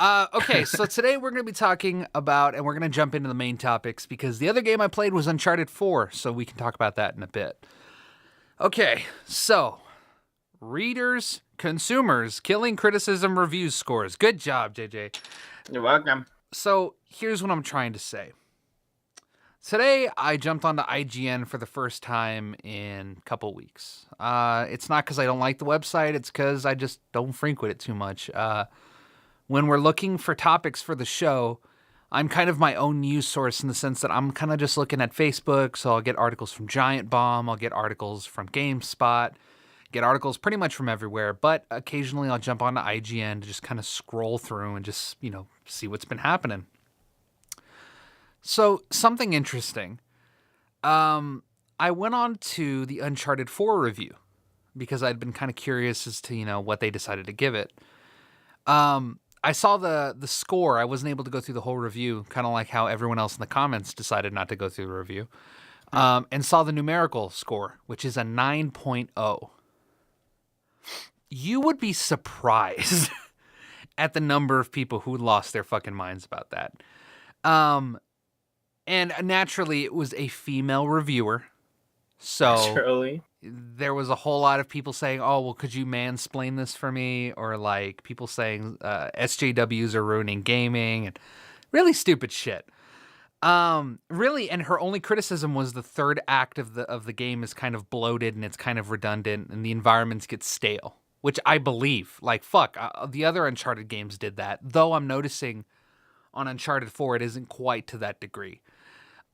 Okay, so today we're going to be talking about, and we're going to jump into the main topics because the other game I played was Uncharted 4, so we can talk about that in a bit. Okay, so readers, consumers, killing criticism reviews scores. Good job, JJ. You're welcome. So here's what I'm trying to say. Today, I jumped onto IGN for the first time in a couple weeks. It's not because I don't like the website, it's because I just don't frequent it too much. When we're looking for topics for the show, I'm kind of my own news source in the sense that I'm kind of just looking at Facebook, so I'll get articles from Giant Bomb, I'll get articles from GameSpot, get articles pretty much from everywhere, but occasionally I'll jump onto IGN to just kind of scroll through and just, see what's been happening. So, something interesting. I went on to the Uncharted 4 review because I'd been kind of curious as to, what they decided to give it. I saw the score. I wasn't able to go through the whole review, kind of like how everyone else in the comments decided not to go through the review, and saw the numerical score, which is a 9.0. You would be surprised at the number of people who lost their fucking minds about that. And naturally, it was a female reviewer. So Naturally. there was a whole lot of people saying, oh, well, could you mansplain this for me? Or like people saying SJWs are ruining gaming and really stupid shit. Really, and her only criticism was the third act of the game is kind of bloated and it's kind of redundant and the environments get stale, which I believe. Like, fuck, the other Uncharted games did that. Though I'm noticing on Uncharted 4, it isn't quite to that degree.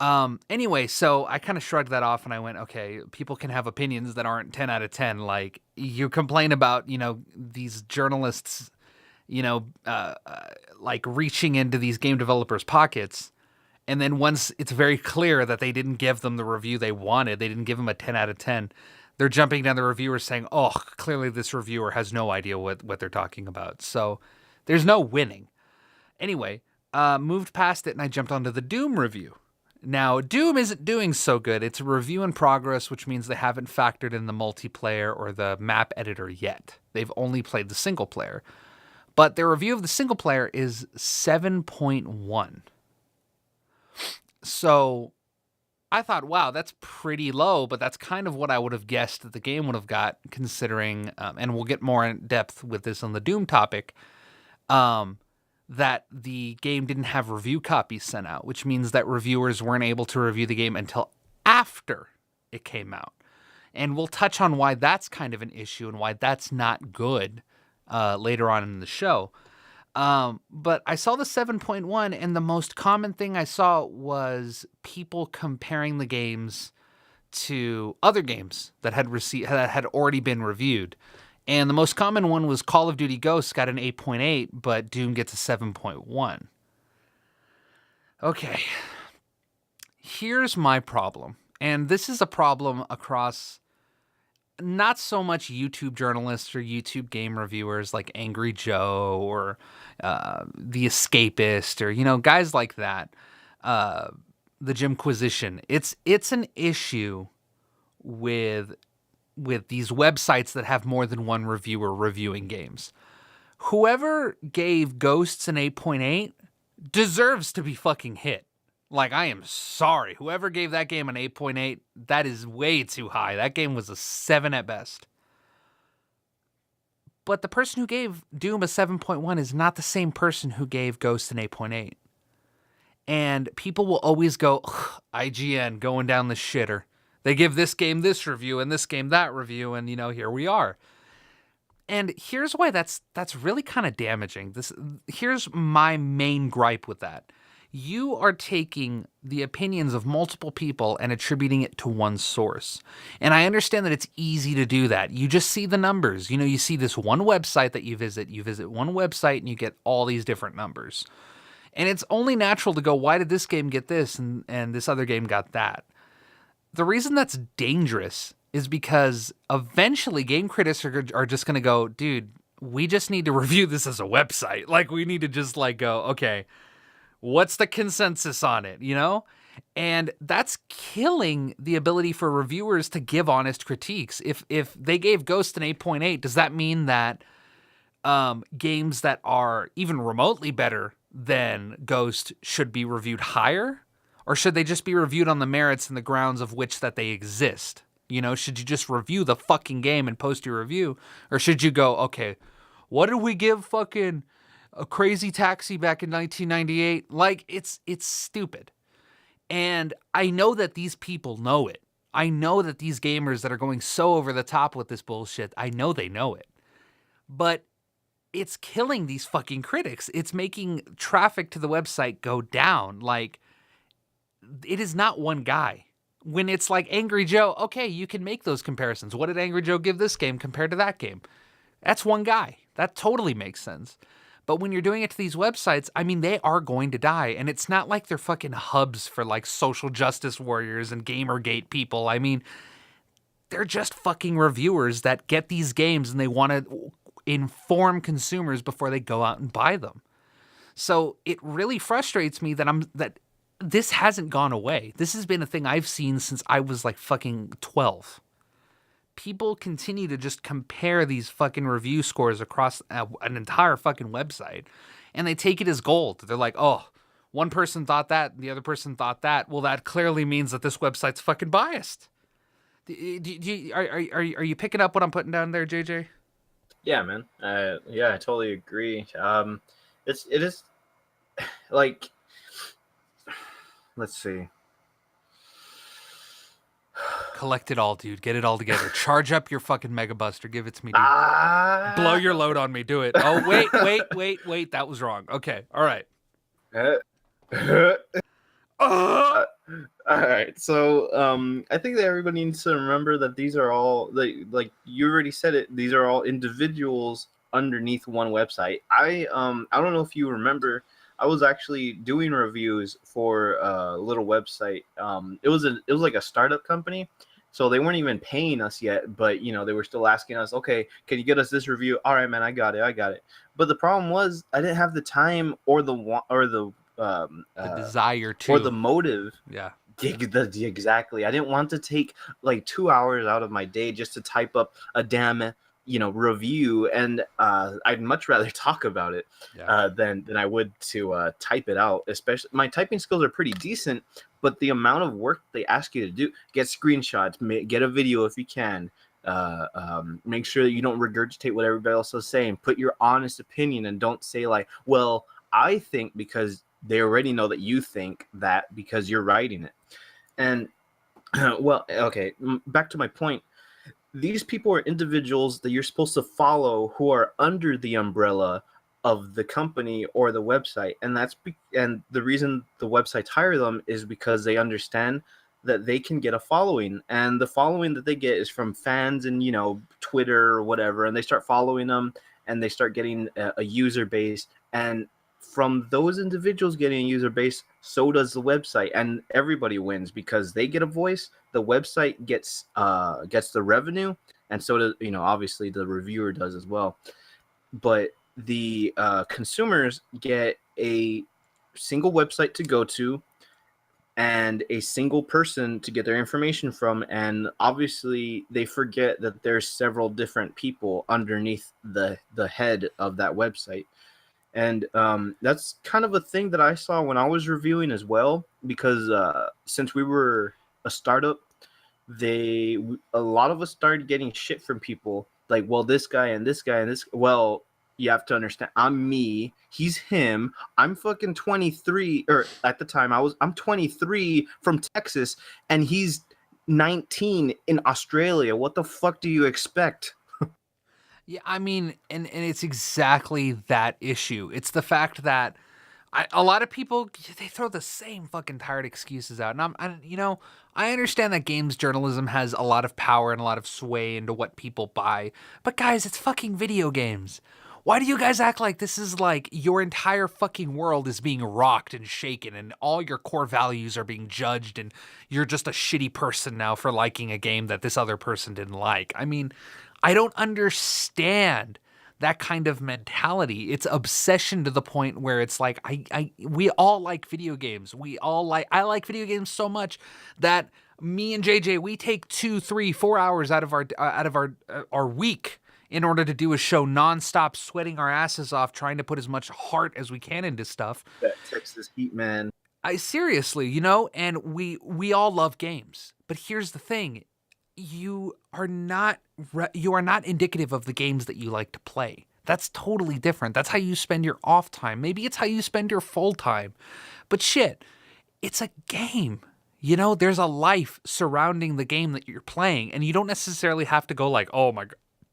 Anyway, so I kind of shrugged that off and I went, okay, people can have opinions that aren't 10 out of 10. Like, you complain about, these journalists, like reaching into these game developers' pockets. And then once it's very clear that they didn't give them the review they wanted, they didn't give them a 10 out of 10, they're jumping down the reviewers saying, oh, clearly this reviewer has no idea what they're talking about. So there's no winning. Anyway, moved past it and I jumped onto the Doom review. Now, Doom isn't doing so good. It's a review in progress, which means they haven't factored in the multiplayer or the map editor yet. They've only played the single player. But their review of the single player is 7.1. So I thought, wow, that's pretty low, but that's kind of what I would have guessed that the game would have got, considering, and we'll get more in depth with this on the Doom topic, that the game didn't have review copies sent out, which means that reviewers weren't able to review the game until after it came out. And we'll touch on why that's kind of an issue and why that's not good later on in the show. But I saw the 7.1, and the most common thing I saw was people comparing the games to other games that had already been reviewed. And the most common one was Call of Duty Ghosts got an 8.8, but Doom gets a 7.1. Okay. Here's my problem. And this is a problem across not so much YouTube journalists or YouTube game reviewers like Angry Joe or The Escapist or, guys like that. The Jimquisition. It's an issue with these websites that have more than one reviewer reviewing games. Whoever gave Ghosts an 8.8 deserves to be fucking hit. Like, I am sorry. Whoever gave that game an 8.8, that is way too high. That game was a 7 at best. But the person who gave Doom a 7.1 is not the same person who gave Ghost an 8.8. And people will always go, IGN going down the shitter. They give this game this review and this game that review, and, here we are. And here's why that's really kind of damaging. Here's my main gripe with that. You are taking the opinions of multiple people and attributing it to one source. And I understand that it's easy to do that. You just see the numbers. You see this one website that you visit one website and you get all these different numbers. And it's only natural to go, why did this game get this and this other game got that? The reason that's dangerous is because eventually game critics are just going to go, dude, we just need to review this as a website. Like, we need to just go, okay, what's the consensus on it, And that's killing the ability for reviewers to give honest critiques. If they gave Ghost an 8.8, does that mean that games that are even remotely better than Ghost should be reviewed higher? Or should they just be reviewed on the merits and the grounds of which that they exist? You know, should you just review the fucking game and post your review? Or should you go, okay, what did we give fucking a Crazy Taxi back in 1998? Like, it's stupid. And I know that these people know it. I know that these gamers that are going so over the top with this bullshit, I know they know it. But it's killing these fucking critics. It's making traffic to the website go down. Like, it is not one guy. When it's like Angry Joe, okay, you can make those comparisons. What did Angry Joe give this game compared to that game? That's one guy. That totally makes sense. But when you're doing it to these websites, I mean, they are going to die. And it's not like they're fucking hubs for like social justice warriors and Gamergate people. I mean, they're just fucking reviewers that get these games and they want to inform consumers before they go out and buy them. So it really frustrates me that this hasn't gone away. This has been a thing I've seen since I was like fucking 12. People continue to just compare these fucking review scores across an entire fucking website, and they take it as gold. They're like, oh, one person thought that, and the other person thought that. Well, that clearly means that this website's fucking biased. Are you picking up what I'm putting down there, JJ? Yeah, man. Yeah, I totally agree. It is like, let's see. Collect it all, dude. Get it all together. Charge up your fucking Mega Buster. Give it to me, dude. Blow your load on me. Do it. Oh, wait. That was wrong. Okay. All right. All right. So, I think that everybody needs to remember that these are all, like you already said it, these are all individuals underneath one website. I don't know if you remember, I was actually doing reviews for a little website. It was like a startup company. So they weren't even paying us yet, but you know, they were still asking us, okay, can you get us this review? All right, man, I got it. But the problem was I didn't have the time or the desire to, or the motive. Yeah. Exactly. I didn't want to take like 2 hours out of my day just to type up a damn, review, and I'd much rather talk about it than I would to type it out. Especially my typing skills are pretty decent, but the amount of work they ask you to do, get screenshots, get a video if you can, make sure that you don't regurgitate what everybody else is saying, put your honest opinion, and don't say like, well, I think, because they already know that you think that because you're writing it. And well, okay, back to my point. These people are individuals that you're supposed to follow who are under the umbrella of the company or the website. And the reason the websites hire them is because they understand that they can get a following, and the following that they get is from fans and, Twitter or whatever. And they start following them and they start getting a user base, and from those individuals getting a user base, so does the website, and everybody wins because they get a voice. The website gets the revenue, and so does, obviously the reviewer does as well. But the consumers get a single website to go to and a single person to get their information from, and obviously they forget that there's several different people underneath the head of that website. And that's kind of a thing that I saw when I was reviewing as well, because since we were a startup, a lot of us started getting shit from people like, well, this guy and this guy and this. Well, you have to understand, I'm me, he's him. I'm fucking 23, or at the time I'm 23 from Texas, and he's 19 in Australia. What the fuck do you expect? Yeah, I mean, and it's exactly that issue. It's the fact that a lot of people, they throw the same fucking tired excuses out. And I understand that games journalism has a lot of power and a lot of sway into what people buy. But guys, it's fucking video games. Why do you guys act like this is like your entire fucking world is being rocked and shaken and all your core values are being judged and you're just a shitty person now for liking a game that this other person didn't like? I mean, I don't understand that kind of mentality. It's obsession to the point where it's like, we all like video games. I like video games so much that me and JJ, we take 2, 3, 4 hours out of our week in order to do a show nonstop, sweating our asses off, trying to put as much heart as we can into stuff. That Texas heat, man. I seriously, and we all love games. But here's the thing. You are not indicative of the games that you like to play. That's totally different. That's how you spend your off time. Maybe it's how you spend your full time. But shit, it's a game. There's a life surrounding the game that you're playing, and you don't necessarily have to go like, oh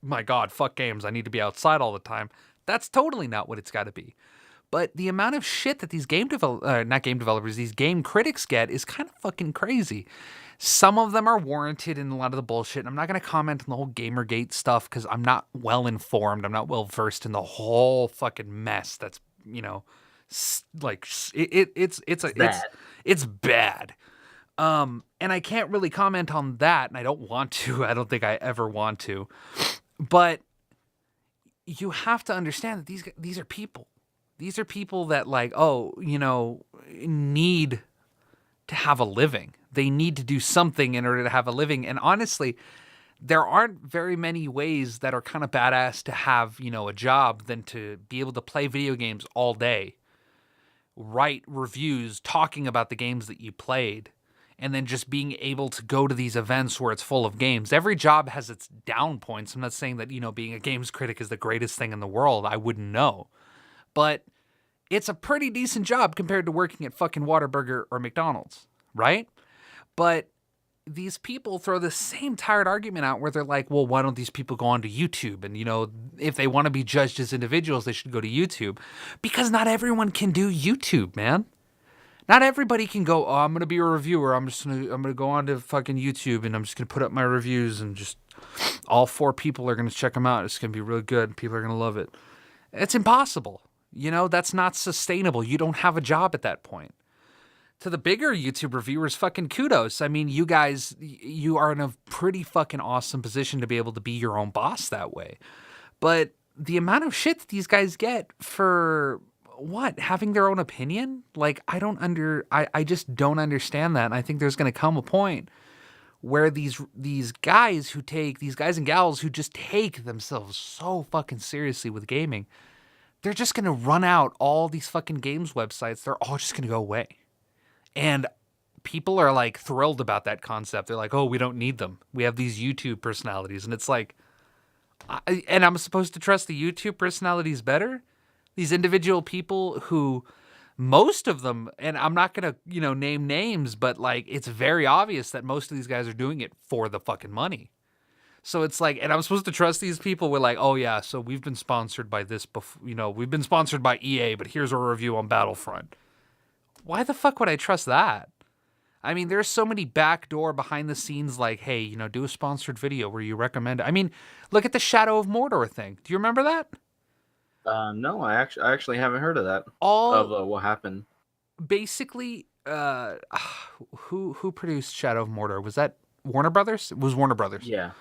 my God, fuck games. I need to be outside all the time. That's totally not what it's got to be. But the amount of shit that these these game critics get is kind of fucking crazy. Some of them are warranted in a lot of the bullshit. And I'm not going to comment on the whole Gamergate stuff because I'm not well informed. I'm not well versed in the whole fucking mess that's, like it's bad. And I can't really comment on that, and I don't want to. I don't think I ever want to. But you have to understand that these are people. These are people that need to have a living. They need to do something in order to have a living. And honestly, there aren't very many ways that are kind of badass to have, a job than to be able to play video games all day, write reviews talking about the games that you played, and then just being able to go to these events where it's full of games. Every job has its down points. I'm not saying that, being a games critic is the greatest thing in the world. I wouldn't know. But it's a pretty decent job compared to working at fucking Whataburger or McDonald's, right? But these people throw the same tired argument out where they're like, well, why don't these people go onto YouTube? And, if they want to be judged as individuals, they should go to YouTube. Because not everyone can do YouTube, man. Not everybody can go, oh, I'm going to be a reviewer. I'm going to go on to fucking YouTube and I'm just going to put up my reviews and just all 4 people are going to check them out. It's going to be really good. People are going to love it. It's impossible. That's not sustainable. You don't have a job at that point. To the bigger YouTube reviewers, fucking kudos. I mean, you guys, you are in a pretty fucking awesome position to be able to be your own boss that way. But the amount of shit that these guys get for what? Having their own opinion? Like, I just don't understand that. And I think there's going to come a point where these guys and gals who just take themselves so fucking seriously with gaming, they're just going to run out all these fucking games websites. They're all just going to go away. And people are like thrilled about that concept. They're like, oh, we don't need them. We have these YouTube personalities. And it's like, and I'm supposed to trust the YouTube personalities better? These individual people who, most of them, and I'm not going to, name names, but like, it's very obvious that most of these guys are doing it for the fucking money. So it's like, and I'm supposed to trust these people with like, oh yeah, so we've been sponsored by this, we've been sponsored by EA, but here's our review on Battlefront. Why the fuck would I trust that? I mean, there's so many backdoor behind the scenes like, hey, do a sponsored video where you recommend it. I mean, look at the Shadow of Mordor thing. Do you remember that? No, I actually haven't heard of that. Of what happened. Basically, who produced Shadow of Mordor? Was that Warner Brothers? It was Warner Brothers. Yeah.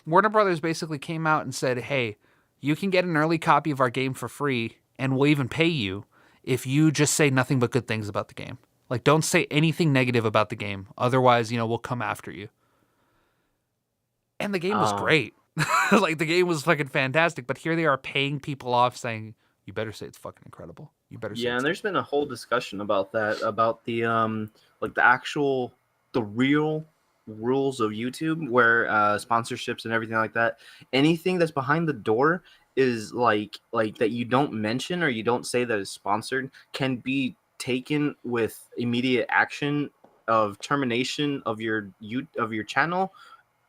Warner Brothers basically came out and said, hey, you can get an early copy of our game for free, and we'll even pay you if you just say nothing but good things about the game. Like, don't say anything negative about the game. Otherwise, we'll come after you. And the game was great. Like, the game was fucking fantastic. But here they are paying people off saying, you better say it's fucking incredible. You better say and there's been a whole discussion about that, about the, like, the real rules of YouTube where sponsorships and everything like that. Anything that's behind the door is like that you don't mention or you don't say that is sponsored can be taken with immediate action of termination of your channel,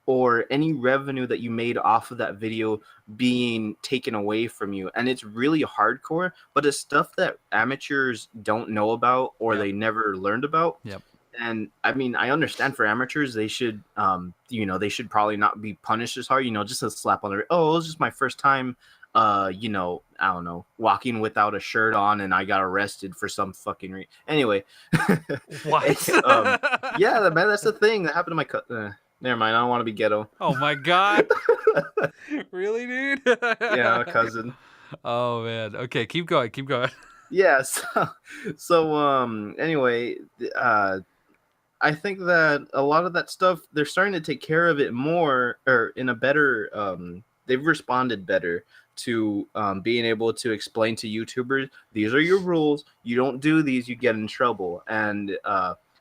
or any revenue that you made off of that video being taken away from you. And it's really hardcore, but it's stuff that amateurs don't know about or they never learned about. Yep. And I mean, I understand for amateurs, they should, they should probably not be punished as hard, just a slap on the, oh, it was just my first time, I don't know, walking without a shirt on and I got arrested for some fucking anyway. What? Yeah, man, that's the thing that happened to my cousin. Never mind, I don't want to be ghetto. Oh my God. Really, dude? Yeah, cousin. Oh man. Okay, keep going. Yeah, so anyway, I think that a lot of that stuff, they're starting to take care of it more, or in a better they've responded better to being able to explain to YouTubers, these are your rules. You don't do these, you get in trouble. And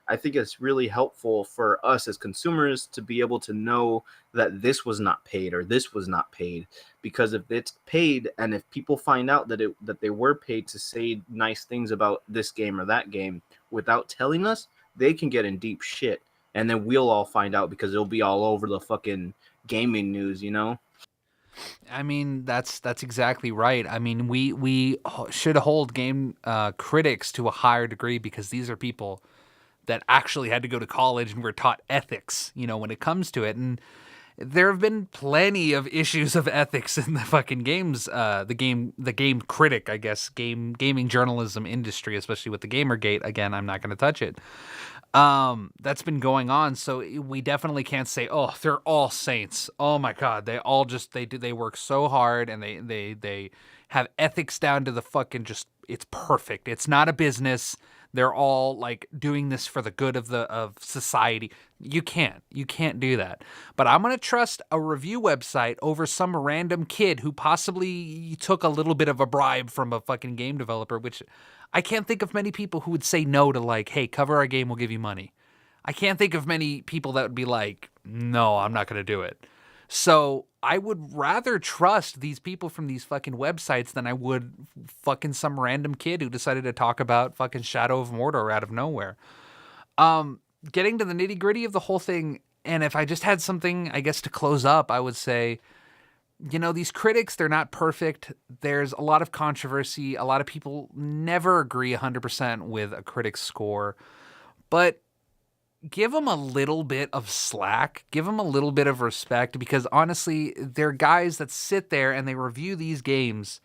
I think it's really helpful for us as consumers to be able to know that this was not paid or this was not paid. Because if it's paid and if people find out that they were paid to say nice things about this game or that game without telling us, they can get in deep shit. And then we'll all find out because it'll be all over the fucking gaming news, you know? I mean, that's exactly right. I mean, we should hold game critics to a higher degree because these are people that actually had to go to college and were taught ethics, you know, when it comes to it. And there have been plenty of issues of ethics in the fucking games, the game critic, I guess, gaming journalism industry, especially with the Gamergate. Again, I'm not going to touch it. That's been going on, so we definitely can't say, oh, they're all saints. Oh my God, they all just they work so hard and they have ethics down to the fucking just. It's perfect. It's not a business. They're all like doing this for the good of society. You can't do that. But I'm gonna trust a review website over some random kid who possibly took a little bit of a bribe from a fucking game developer, which I can't think of many people who would say no to like, hey, cover our game, we'll give you money. I can't think of many people that would be like, no, I'm not gonna do it. So I would rather trust these people from these fucking websites than I would fucking some random kid who decided to talk about fucking Shadow of Mordor out of nowhere. Getting to the nitty gritty of the whole thing, and if I just had something, I guess, to close up, I would say, you know, these critics, they're not perfect. There's a lot of controversy. A lot of people never agree 100% with a critic's score, but give them a little bit of slack, give them a little bit of respect, because honestly, they're guys that sit there and they review these games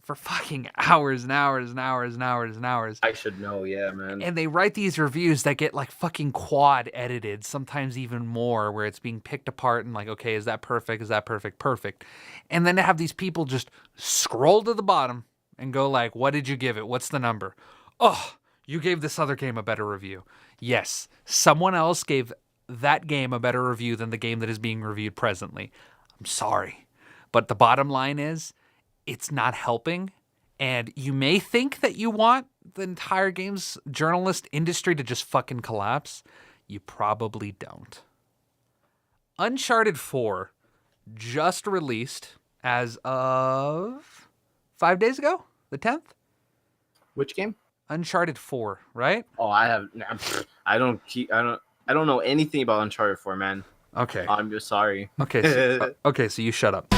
for fucking hours and hours and hours and hours and hours. I should know, yeah, man. And they write these reviews that get like fucking quad edited, sometimes even more, where it's being picked apart and like, okay, is that perfect? Is that perfect? Perfect. And then to have these people just scroll to the bottom and go like, what did you give it? What's the number? Oh, you gave this other game a better review. Yes, someone else gave that game a better review than the game that is being reviewed presently. I'm sorry. But the bottom line is, it's not helping. And you may think that you want the entire games journalist industry to just fucking collapse. You probably don't. Uncharted 4 just released as of 5 days ago, the 10th. Which game? Uncharted 4, right? Oh, I don't know anything about Uncharted 4, man. Okay. I'm just sorry. Okay, so you shut up.